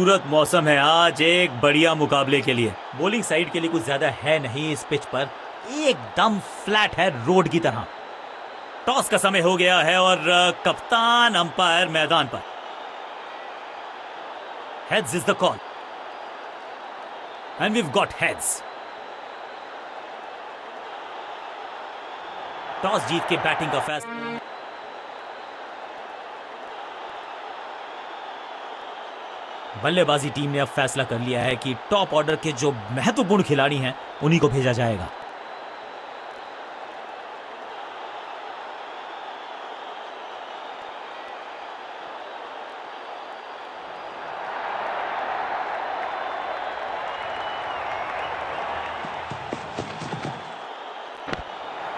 खूबसूरत मौसम है आज एक बढ़िया मुकाबले के लिए। बॉलिंग साइड के लिए कुछ ज्यादा है नहीं इस पिच पर, एकदम फ्लैट है रोड की तरह। टॉस का समय हो गया है और कप्तान अंपायर मैदान पर। Heads is the call and we've got heads. Toss जीत के बैटिंग का फैसला। बल्लेबाजी टीम ने अब फैसला कर लिया है कि टॉप ऑर्डर के जो महत्वपूर्ण खिलाड़ी हैं उन्हीं को भेजा जाएगा।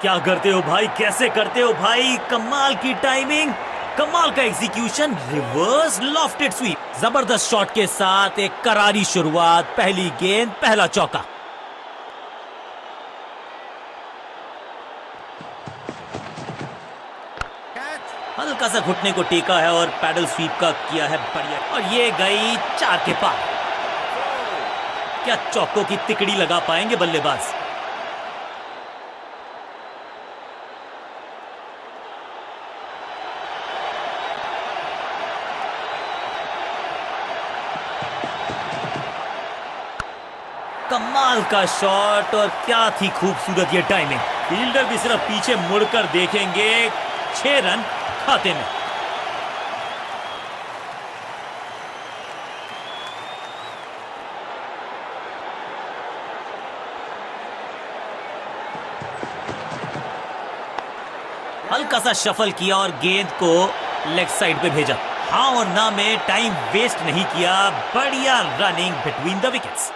क्या करते हो भाई, कैसे करते हो भाई, कमाल की टाइमिंग, कमाल का एग्जीक्यूशन, रिवर्स लॉफ्टेड स्वीप, जबरदस्त शॉट के साथ एक करारी शुरुआत, पहली गेंद पहला चौका। हल्का सा घुटने को टेका है और पैडल स्वीप का किया है बढ़िया, और ये गई 4 के पार। क्या चौकों की तिकड़ी लगा पाएंगे बल्लेबाज? कमाल का शॉट, और क्या थी खूबसूरत ये टाइमिंग। फील्डर भी सिर्फ पीछे मुड़कर देखेंगे, 6 रन खाते में। हल्का सा शफल किया और गेंद को लेग साइड पे भेजा। हाँ और ना में टाइम वेस्ट नहीं किया, बढ़िया रनिंग बिटवीन द विकेट्स।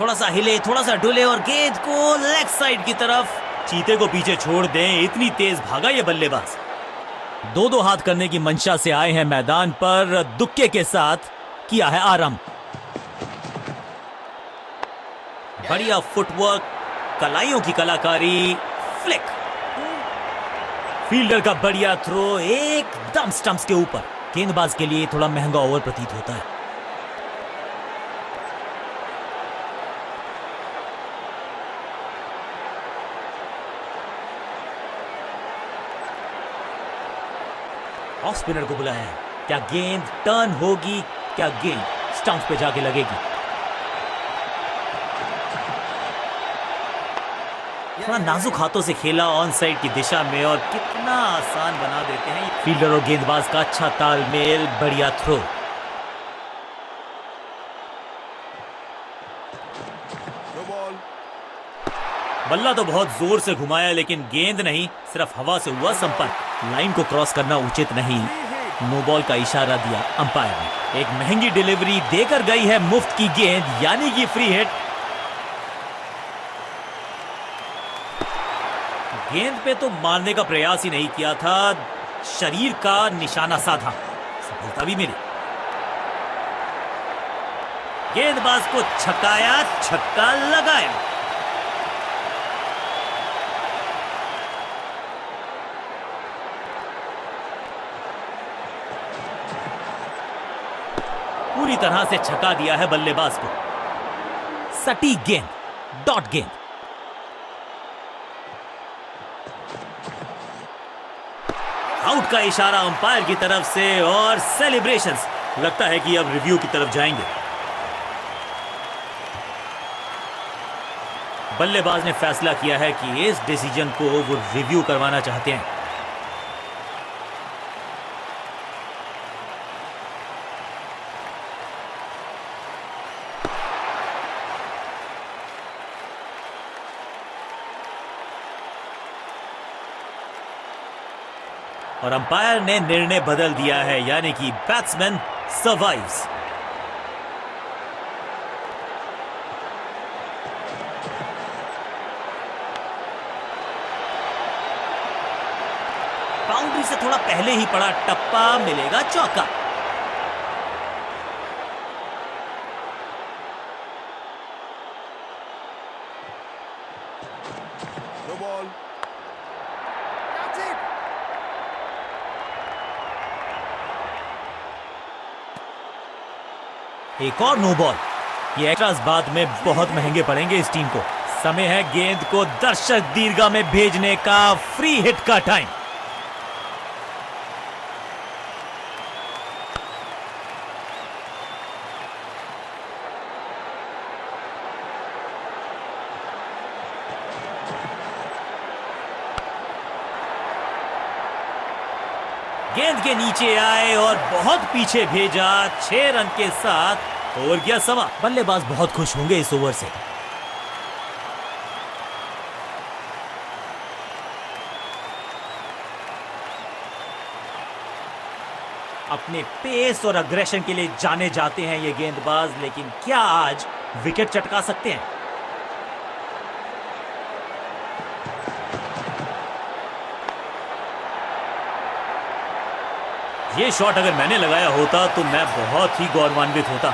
थोड़ा सा हिले, थोड़ा सा डुले और गेंद को लेग साइड की तरफ। चीते को पीछे छोड़ दें, इतनी तेज भागा ये बल्लेबाज। 2-2 हाथ करने की मंशा से आए हैं मैदान पर, दुक्के के साथ किया है आरंभ। बढ़िया फुटवर्क, कलाइयों की कलाकारी, फ्लिक, फील्डर का बढ़िया थ्रो एकदम स्टंप्स के ऊपर। गेंदबाज के लिए थोड़ा महंगा ओवर प्रतीत होता है। ऑफ स्पिनर को बुलाया है, क्या गेंद टर्न होगी, क्या गेंद स्टंप पे जाके लगेगी? थोड़ा नाजुक हाथों से खेला ऑन साइड की दिशा में, और कितना आसान बना देते हैं। फील्डर और गेंदबाज का अच्छा तालमेल, बढ़िया थ्रो। बल्ला तो बहुत जोर से घुमाया लेकिन गेंद नहीं, सिर्फ हवा से हुआ संपर्क। लाइन को क्रॉस करना उचित नहीं, नो बॉल का इशारा दिया अंपायर ने। एक महंगी डिलीवरी देकर गई है मुफ्त की गेंद, यानी कि फ्री हिट। गेंद पे तो मारने का प्रयास ही नहीं किया था, शरीर का निशाना साधा, सफलता भी मिली। गेंदबाज को छकाया, छक्का लगाया। पूरी तरह से छका दिया है बल्लेबाज को। सटीक गेंद, डॉट गेंद। आउट का इशारा अंपायर की तरफ से, और सेलिब्रेशंस। लगता है कि अब रिव्यू की तरफ जाएंगे। बल्लेबाज ने फैसला किया है कि इस डिसीजन को वो रिव्यू करवाना चाहते हैं। और अंपायर ने निर्णय बदल दिया है, यानी कि बैट्समैन सर्वाइव्स। बाउंड्री से थोड़ा पहले ही पड़ा टप्पा, मिलेगा चौका। एक और नो बॉल। ये एक्स्ट्रास बाद में बहुत महंगे पड़ेंगे इस टीम को। समय है गेंद को दर्शक दीर्घा में भेजने का। फ्री हिट का टाइम। गेंद के नीचे आए और बहुत पीछे भेजा। 6 रन के साथ ओवर गया समा। बल्लेबाज बहुत खुश होंगे इस ओवर से। अपने पेस और अग्रेशन के लिए जाने जाते हैं ये गेंदबाज, लेकिन क्या आज विकेट चटका सकते हैं? ये शॉट अगर मैंने लगाया होता तो मैं बहुत ही गौरवान्वित होता।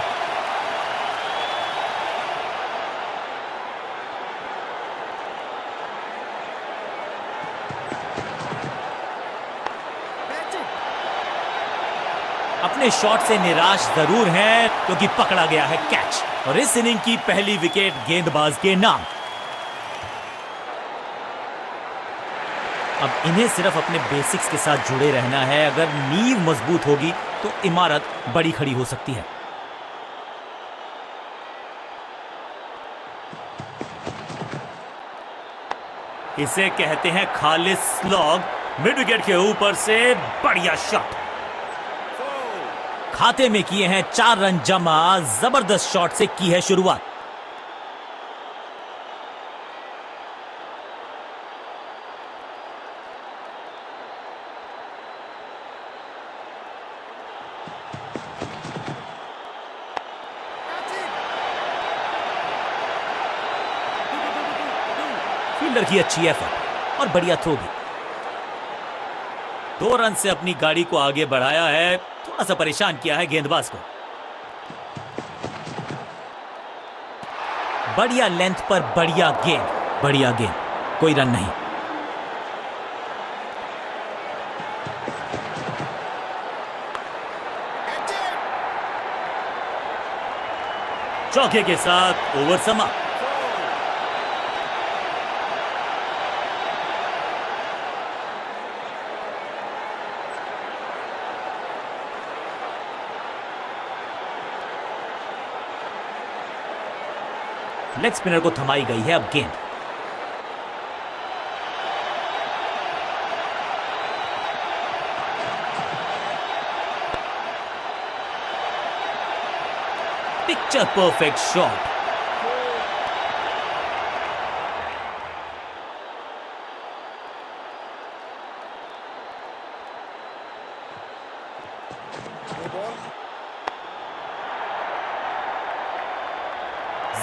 अपने शॉट से निराश जरूर हैं क्योंकि पकड़ा गया है कैच और इस इनिंग की पहली विकेट गेंदबाज के नाम। अब इन्हें सिर्फ अपने बेसिक्स के साथ जुड़े रहना है। अगर नींव मजबूत होगी तो इमारत बड़ी खड़ी हो सकती है। इसे कहते हैं खालिस स्लॉग। मिड विकेट के ऊपर से बढ़िया शॉट। खाते में किए हैं 4 रन जमा। जबरदस्त शॉट से की है शुरुआत। फील्डर की अच्छी एफर्ट और बढ़िया थ्रो भी। 2 रन से अपनी गाड़ी को आगे बढ़ाया है। थोड़ा सा परेशान किया है गेंदबाज को। बढ़िया लेंथ पर बढ़िया गेंद। बढ़िया गेंद, कोई रन नहीं। चौके के साथ ओवर समाप्त। लेग स्पिनर को थमाई गई है अब गेंद। Picture perfect shot.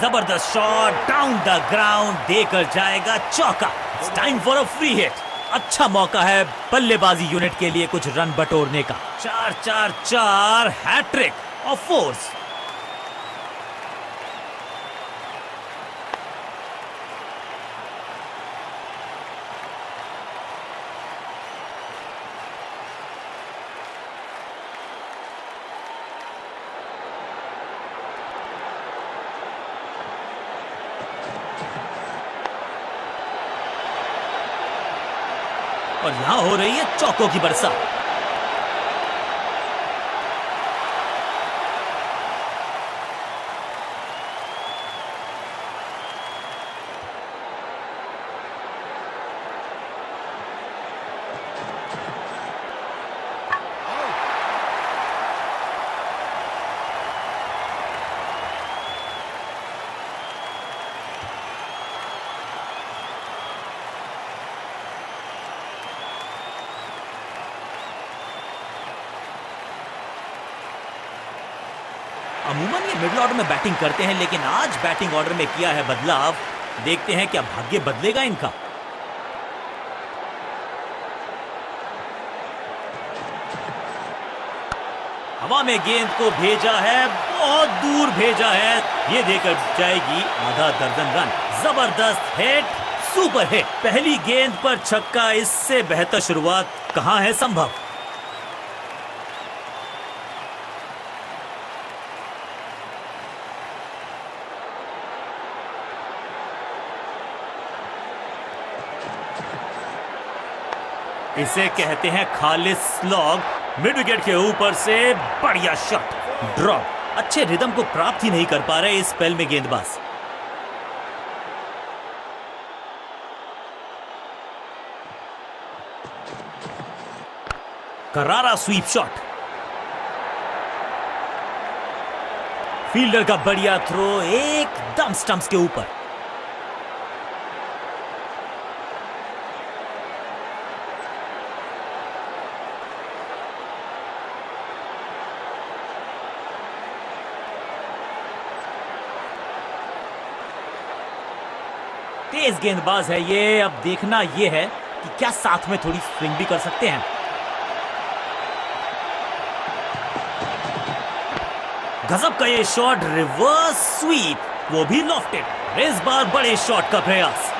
जबरदस्त शॉट डाउन द ग्राउंड, देकर जाएगा चौका। Time for a free hit. अच्छा मौका है बल्लेबाजी यूनिट के लिए कुछ रन बटोरने का। 4-4-4 हैट्रिक ऑफ फोर्स। और यहां हो रही है चौकों की बरसात। अमूमन ये मिडिल ऑर्डर में बैटिंग करते हैं, लेकिन आज बैटिंग ऑर्डर में किया है बदलाव। देखते हैं क्या भाग्य बदलेगा इनका। हवा में गेंद को भेजा है, बहुत दूर भेजा है। ये देकर जाएगी आधा दर्जन रन। जबरदस्त हिट, सुपर हिट। पहली गेंद पर छक्का, इससे बेहतर शुरुआत कहां है संभव। इसे कहते हैं खालिस स्लॉग। मिड विकेट के ऊपर से बढ़िया शॉट, ड्रॉप। अच्छे रिदम को प्राप्त ही नहीं कर पा रहे इस स्पेल में गेंदबाज। करारा स्वीप शॉट, फील्डर का बढ़िया थ्रो एकदम स्टंप्स के ऊपर। तेज गेंदबाज है ये। अब देखना ये है कि क्या साथ में थोड़ी स्विंग भी कर सकते हैं। गजब का ये शॉट, रिवर्स स्वीप, वो भी लॉफ्टेड। इस बार बड़े शॉट का प्रयास।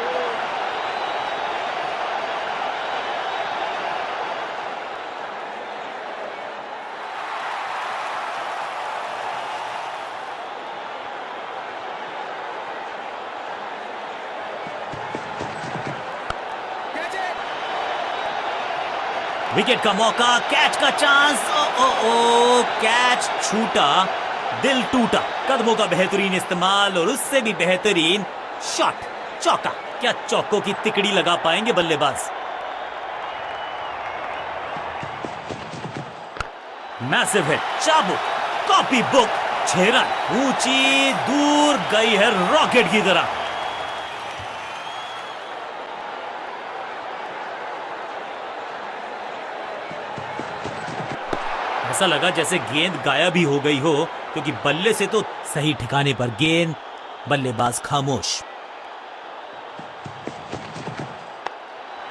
विकेट का मौका, कैच का चांस। ओ, ओ, ओ, कैच छूटा, दिल टूटा। कदमों का बेहतरीन इस्तेमाल और उससे भी बेहतरीन शॉट, चौका। क्या चौकों की तिकड़ी लगा पाएंगे बल्लेबाज? मैसिव हिट, चाबुक, कॉपी बुक, 6 रन। ऊंची दूर गई है रॉकेट की तरह। ऐसा लगा जैसे गेंद गायब ही हो गई हो, क्योंकि बल्ले से तो सही ठिकाने पर गेंद, बल्लेबाज खामोश।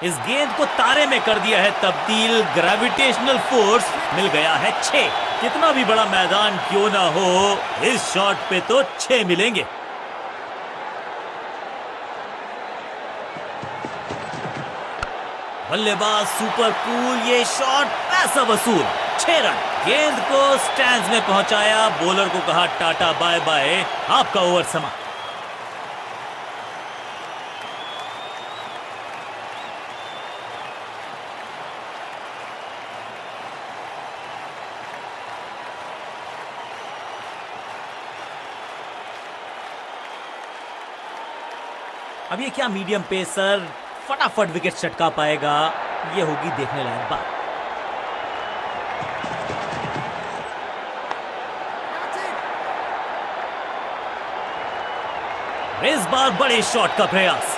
इस गेंद को तारे में कर दिया है तब्दील। ग्रेविटेशनल फोर्स मिल गया है 6। कितना भी बड़ा मैदान क्यों ना हो, इस शॉट पे तो 6 मिलेंगे। बल्लेबाज सुपर कूल, ये शॉट पैसा वसूल। 6 रन। गेंद को स्टैंड्स में पहुंचाया, बॉलर को कहा टाटा बाय बाय, आपका ओवर समा। अब ये क्या मीडियम पेसर फटाफट विकेट चटका पाएगा, ये होगी देखने लायक बात। इस बार बड़े शॉट का प्रयास।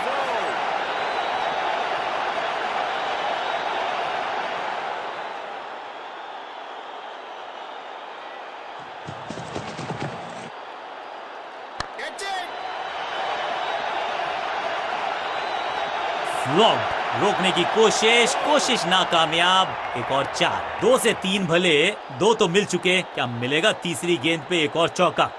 फ्लॉग, रोकने की कोशिश नाकामयाब। एक और 4। 2 से 3 भले, 2 तो मिल चुके, क्या मिलेगा तीसरी गेंद पे एक और चौका?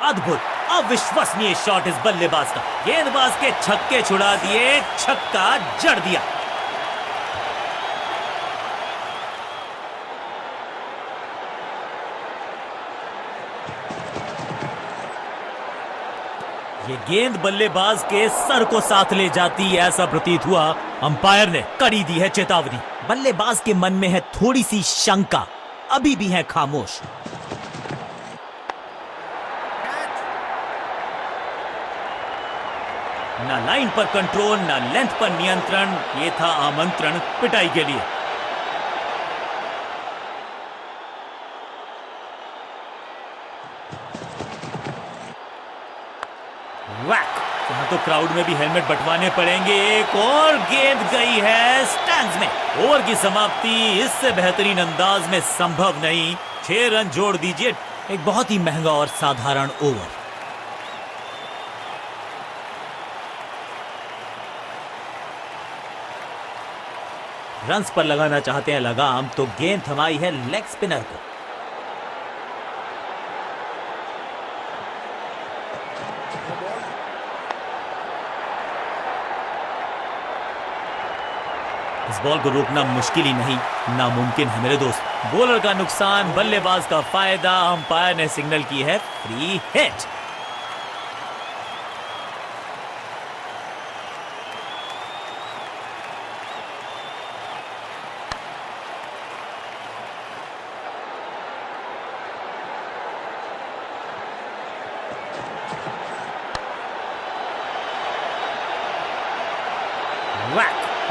अद्भुत, अविश्वसनीय शॉट इस बल्लेबाज का। गेंदबाज के छक्के छुड़ा दिए, छक्का जड़ दिया। ये गेंद बल्लेबाज के सर को साथ ले जाती, ऐसा प्रतीत हुआ। अंपायर ने कड़ी दी है चेतावनी। बल्लेबाज के मन में है थोड़ी सी शंका, अभी भी है खामोश। ना लाइन पर कंट्रोल, ना लेंथ पर नियंत्रण। ये था आमंत्रण पिटाई के लिए। वैक, यहाँ तो क्राउड में भी हेलमेट बंटवाने पड़ेंगे। एक और गेंद गई है स्टैंड्स में। ओवर की समाप्ति इससे बेहतरीन अंदाज में संभव नहीं। 6 रन जोड़ दीजिए। एक बहुत ही महंगा और साधारण ओवर। रन्स पर लगाना चाहते हैं लगाम, तो गेंद थमाई है लेग स्पिनर को। इस बॉल को रोकना मुश्किल ही नहीं, नामुमकिन है मेरे दोस्त। बॉलर का नुकसान, बल्लेबाज का फायदा। अंपायर ने सिग्नल की है फ्री हिट।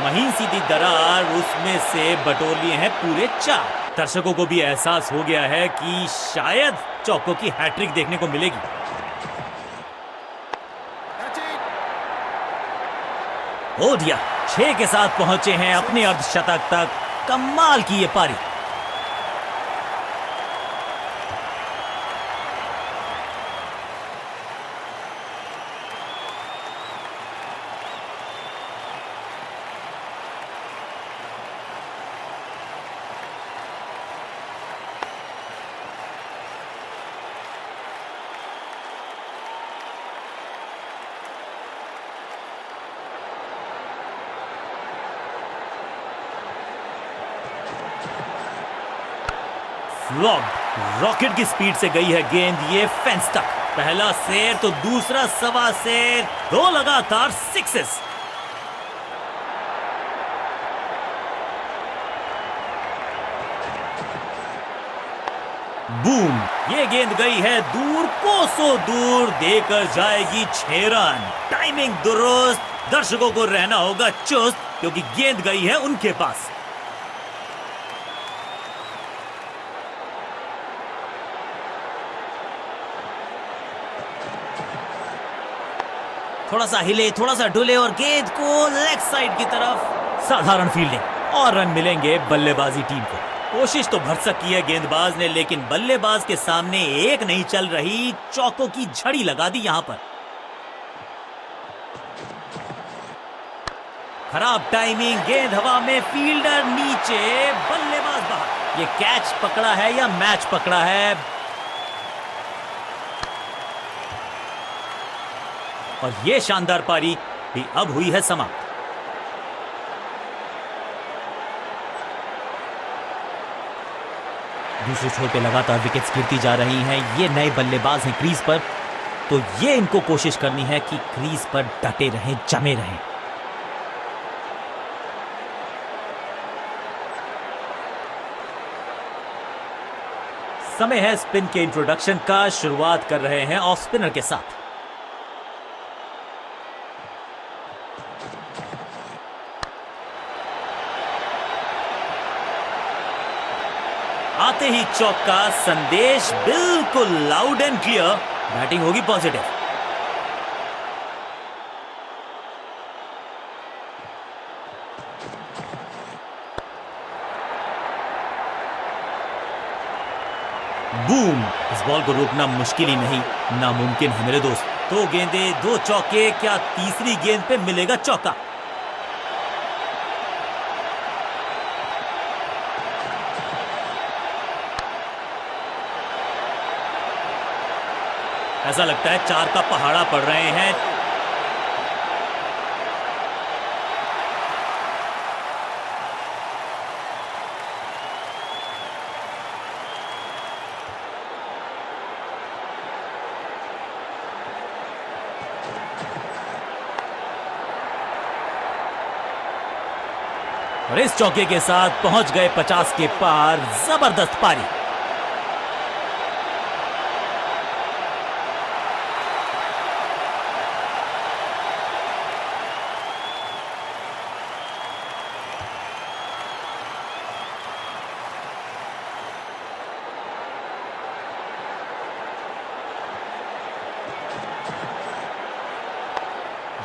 महीन सीधी दरार, उसमें से बटोर लिए हैं पूरे 4। दर्शकों को भी एहसास हो गया है कि शायद चौकों की हैट्रिक देखने को मिलेगी। हो दिया, 6 के साथ पहुंचे हैं अपने अर्धशतक तक। कमाल की ये पारी। रॉकेट की स्पीड से गई है गेंद ये फेंस तक। पहला शेर तो दूसरा सवा शेर, 2 लगातार सिक्सेस। बूम, ये गेंद गई है दूर, कोसों दूर, देकर जाएगी 6 रन। टाइमिंग दुरुस्त, दर्शकों को रहना होगा चुस्त, क्योंकि गेंद गई है उनके पास। थोड़ा सा हिले, थोड़ा सा डुले और गेंद को लेग साइड की तरफ। साधारण फील्डिंग और रन मिलेंगे बल्लेबाजी टीम को। कोशिश तो भरसक की है गेंदबाज ने, लेकिन बल्लेबाज के सामने एक नहीं चल रही। चौकों की झड़ी लगा दी यहां पर। खराब टाइमिंग, गेंद हवा में, फील्डर नीचे, बल्लेबाज बाहर। ये कैच पकड़ा है या मैच पकड़ा है? और ये शानदार पारी भी अब हुई है समाप्त। दूसरे छोर पे लगातार विकेट्स गिरती जा रही हैं। ये नए बल्लेबाज हैं क्रीज पर, तो ये इनको कोशिश करनी है कि क्रीज पर डटे रहें, जमे रहें। समय है स्पिन के इंट्रोडक्शन का। शुरुआत कर रहे हैं ऑफ स्पिनर के साथ। आते ही चौका, संदेश बिल्कुल लाउड एंड क्लियर। बैटिंग होगी पॉजिटिव। बूम, इस बॉल को रोकना मुश्किल ही नहीं, नामुमकिन है मेरे दोस्त। 2 गेंदें, 2 चौके, क्या तीसरी गेंद पे मिलेगा चौका? ऐसा लगता है 4 का पहाड़ा पड़ रहे हैं। और इस चौके के साथ पहुंच गए 50 के पार। जबरदस्त पारी।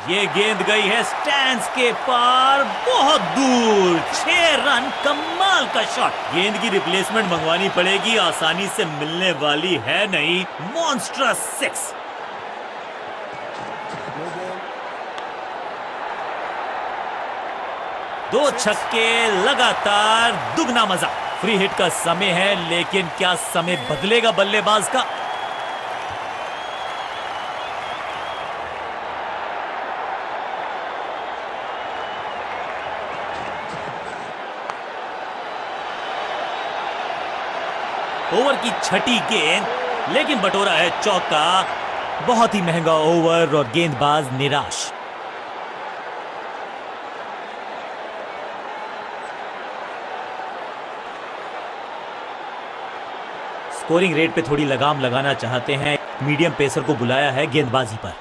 ये गेंद गई है स्टैंड्स के पार, बहुत दूर, 6 रन। कमाल का शॉट। गेंद की रिप्लेसमेंट मंगवानी पड़ेगी, आसानी से मिलने वाली है नहीं। मॉन्स्ट्रस 6। दो छक्के लगातार, दुगना मजा। फ्री हिट का समय है, लेकिन क्या समय बदलेगा बल्लेबाज का? ओवर की छठी गेंद, लेकिन बटोरा है चौका। बहुत ही महंगा ओवर और गेंदबाज निराश। स्कोरिंग रेट पे थोड़ी लगाम लगाना चाहते हैं, मीडियम पेसर को बुलाया है गेंदबाजी पर।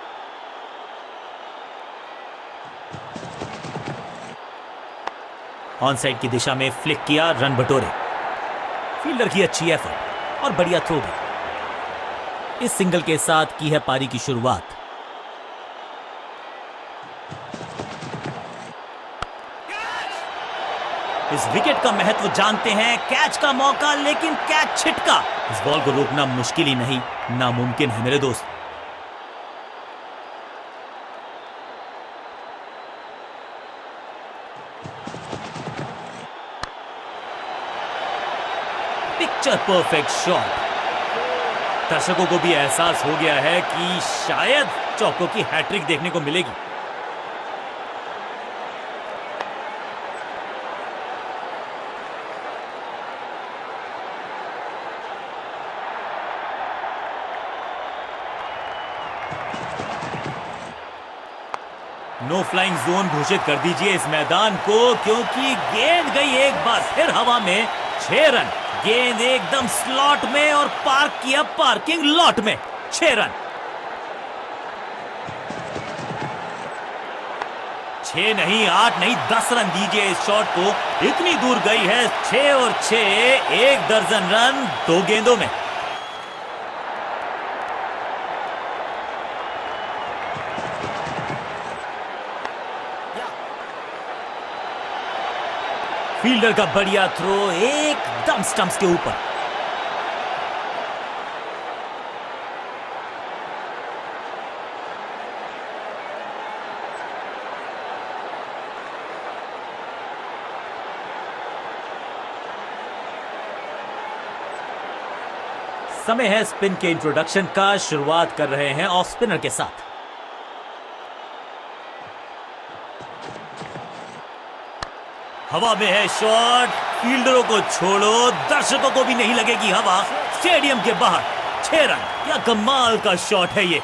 ऑन साइड की दिशा में फ्लिक किया, रन बटोरे। फील्डर की अच्छी एफर्ट और बढ़िया थ्रो भी। इस सिंगल के साथ की है पारी की शुरुआत। इस विकेट का महत्व जानते हैं, कैच का मौका, लेकिन कैच छिटका। इस बॉल को रोकना मुश्किल ही नहीं, नामुमकिन है मेरे दोस्त। Picture perfect shot. दर्शकों को भी एहसास हो गया है कि शायद चौकों की हैट्रिक देखने को मिलेगी। नो फ्लाइंग जोन घोषित कर दीजिए इस मैदान को, क्योंकि गेंद गई एक बार फिर हवा में। 6 रन। गेंद एकदम स्लॉट में और पार्क किया पार्किंग लॉट में। 6 रन। 6 नहीं, 8 नहीं, 10 रन दीजिए इस शॉट को। इतनी दूर गई है। 6 और 6, 1 दर्जन रन 2 गेंदों में। फील्डर का बढ़िया थ्रो एकदम स्टंप्स के ऊपर। समय है स्पिन के इंट्रोडक्शन का। शुरुआत कर रहे हैं ऑफ स्पिनर के साथ। हवा में है शॉट। फील्डरों को छोड़ो, दर्शकों को भी नहीं लगेगी हवा। स्टेडियम के बाहर 6 रन। क्या कमाल का शॉट है ये।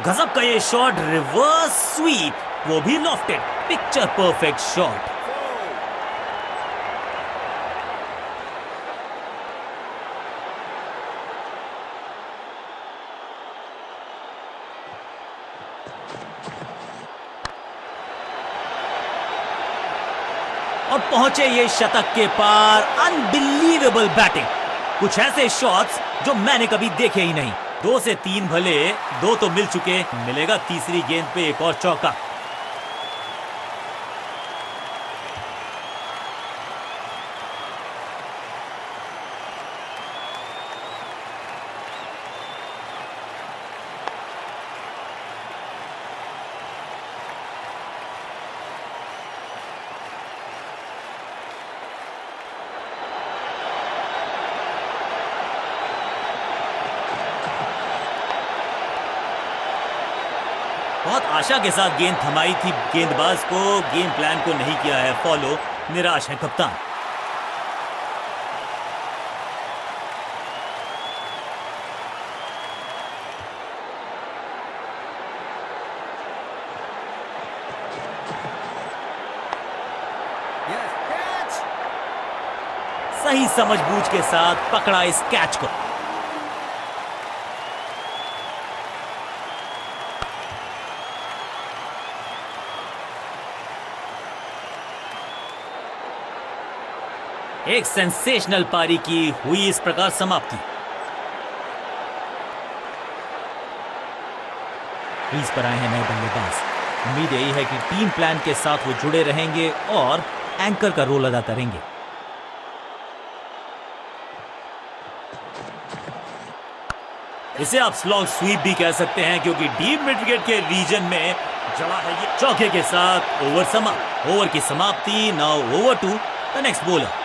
गजब का ये शॉट, रिवर्स स्वीप, वो भी लॉफ्टेड। Picture perfect shot. और पहुंचे ये शतक के पार। Unbelievable batting. कुछ ऐसे शॉट्स जो मैंने कभी देखे ही नहीं। 2 से 3 भले, 2 तो मिल चुके, मिलेगा तीसरी गेंद पे एक और चौका। बहुत आशा के साथ गेंद थमाई थी गेंदबाज को, गेम प्लान को नहीं किया है फॉलो। निराश है कप्तान। सही समझबूझ के साथ पकड़ा इस कैच को। एक सेंसेशनल पारी की हुई इस प्रकार समाप्ति। क्रीज पर आए हैं नए बल्लेबाज। उम्मीद यही है कि टीम प्लान के साथ वो जुड़े रहेंगे और एंकर का रोल अदा करेंगे। इसे आप स्लॉग स्वीप भी कह सकते हैं, क्योंकि डीप मिड विकेट के रीजन में जड़ा है ये। चौके के साथ ओवर समाप्त। ओवर की समाप्ति। Now over to the next bowler.